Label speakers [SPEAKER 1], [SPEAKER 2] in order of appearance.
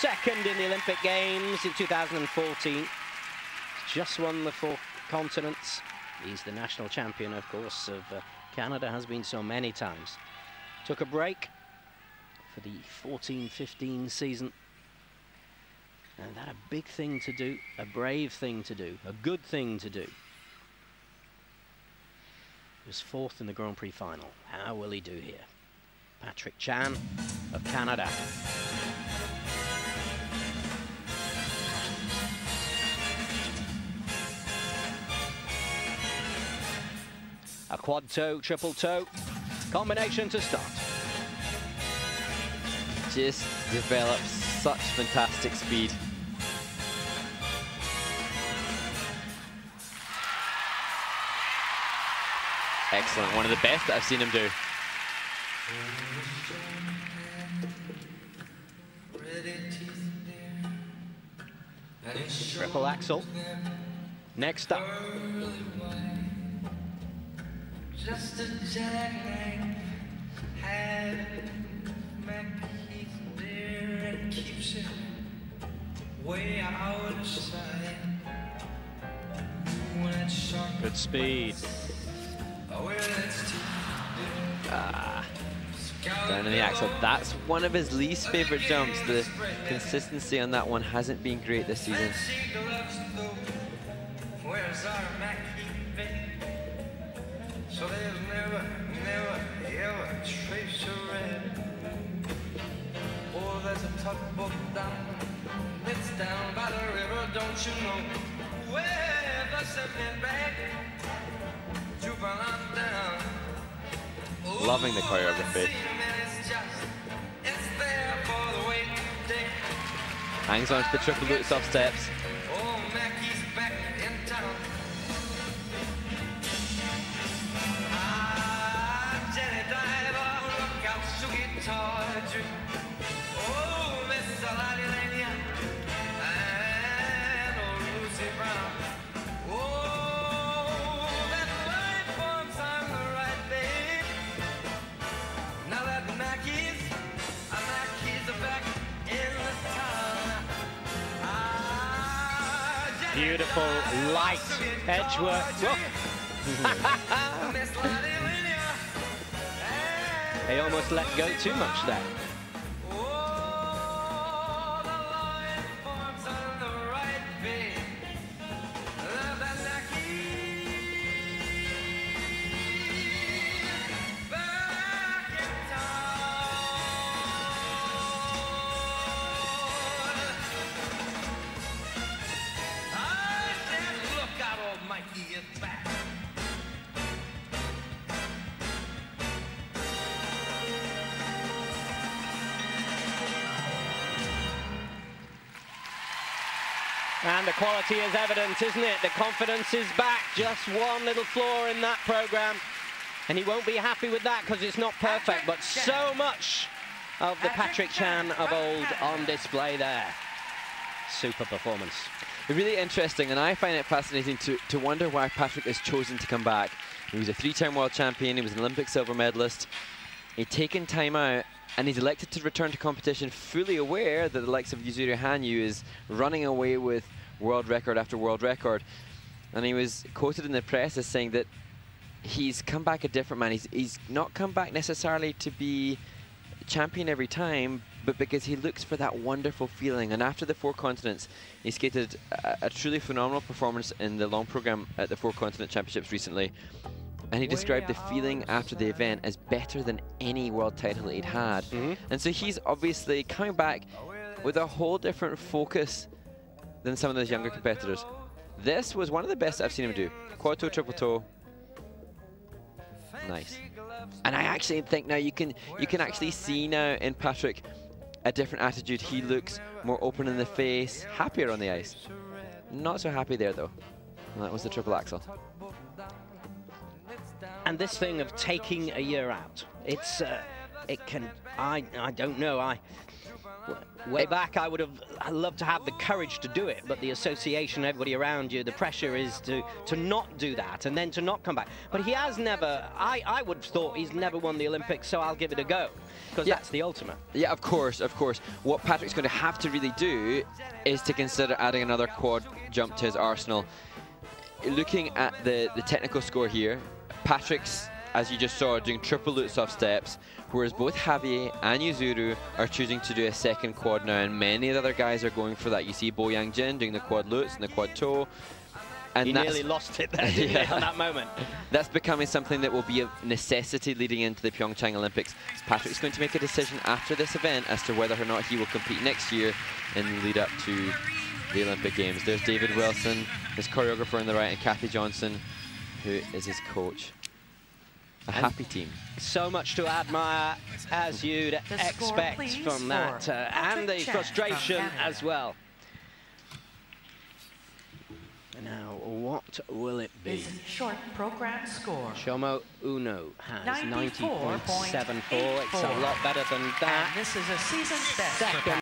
[SPEAKER 1] second in the Olympic Games in 2014. He's just won the 4 continents. He's the national champion, of course, of Canada, has been so many times. Took a break for the 14-15 season. And that a big thing to do, a brave thing to do, a good thing to do. He was 4th in the Grand Prix final. How will he do here? Patrick Chan of Canada. A quad toe, triple toe, combination to start.
[SPEAKER 2] Just develops such fantastic speed. Excellent, one of the best that I've seen him do.
[SPEAKER 1] Triple axel. Next up.
[SPEAKER 3] Just a jackknife had Mackey's there and keeps it way out of sight.
[SPEAKER 1] Good speed.
[SPEAKER 2] Down in the axle. That's one of his least favorite jumps. The consistency on that one hasn't been great this season.
[SPEAKER 3] Where's our Mackey been? So there's never, ever trace of red. Oh, there's a tugboat down, it's down by the river, don't you know? Where the sailing back, jumping on down.
[SPEAKER 2] Loving the choreography. Hangs on to the triple loops off steps.
[SPEAKER 3] Oh, Mackey's back in town. Jenny Diver, look out, Sugi Tawdry. Oh, Miss Alania, and old Lucy Brown. Oh, that light forms on the right, babe. Now that Mackey's are back in the town.
[SPEAKER 1] Beautiful, light edge work. They almost let go too much there. And the quality is evident, isn't it? The confidence is back. Just one little flaw in that program. And he won't be happy with that because it's not perfect, but so much of the Patrick Chan of old on display there. Super performance.
[SPEAKER 2] Really interesting, and I find it fascinating to wonder why Patrick has chosen to come back. He was a 3-time world champion, he was an Olympic silver medalist. He'd taken time out, and he's elected to return to competition fully aware that the likes of Yuzuru Hanyu is running away with world record after world record. And he was quoted in the press as saying that he's come back a different man. He's not come back necessarily to be champion every time, but because he looks for that wonderful feeling. And after the 4 continents, he skated a truly phenomenal performance in the long program at the 4 Continent Championships recently. And he described the feeling after the event as better than any world title he'd had. And so he's obviously coming back with a whole different focus than some of those younger competitors. This was one of the best I've seen him do. Quad toe, triple toe. Nice. And I actually think now you can actually see now in Patrick a different attitude. He looks more open in the face, happier on the ice. Not so happy there though. And that was the triple axel.
[SPEAKER 1] And this thing of taking a year out, it's, it can, I don't know, Way back, I would have loved to have the courage to do it, but the association, everybody around you, the pressure is to not do that and then to not come back. But he has never, I would have thought he's never won the Olympics, so I'll give it a go, because that's the ultimate. Yeah,
[SPEAKER 2] of course, of course. What Patrick's going to have to really do is to consider adding another quad jump to his arsenal. Looking at the technical score here, Patrick's, as you just saw, doing triple lutz off steps, whereas both Javier and Yuzuru are choosing to do a second quad now, and many of the other guys are going for that. You see Bo Yang-jin doing the quad lutz and the quad toe. And
[SPEAKER 1] he nearly lost it there, didn't he, on that moment.
[SPEAKER 2] That's becoming something that will be a necessity leading into the Pyeongchang Olympics. Patrick's going to make a decision after this event as to whether or not he will compete next year in the lead up to the Olympic Games. There's David Wilson, his choreographer on the right, and Kathy Johnson, who is his coach. A happy team. So much to admire, as you'd expect from that, and the frustration as well. Now, what will it be?
[SPEAKER 4] Short program score.
[SPEAKER 1] Shomo Uno has 90.74. It's a lot better than that.
[SPEAKER 4] And this is a season best.
[SPEAKER 1] Second.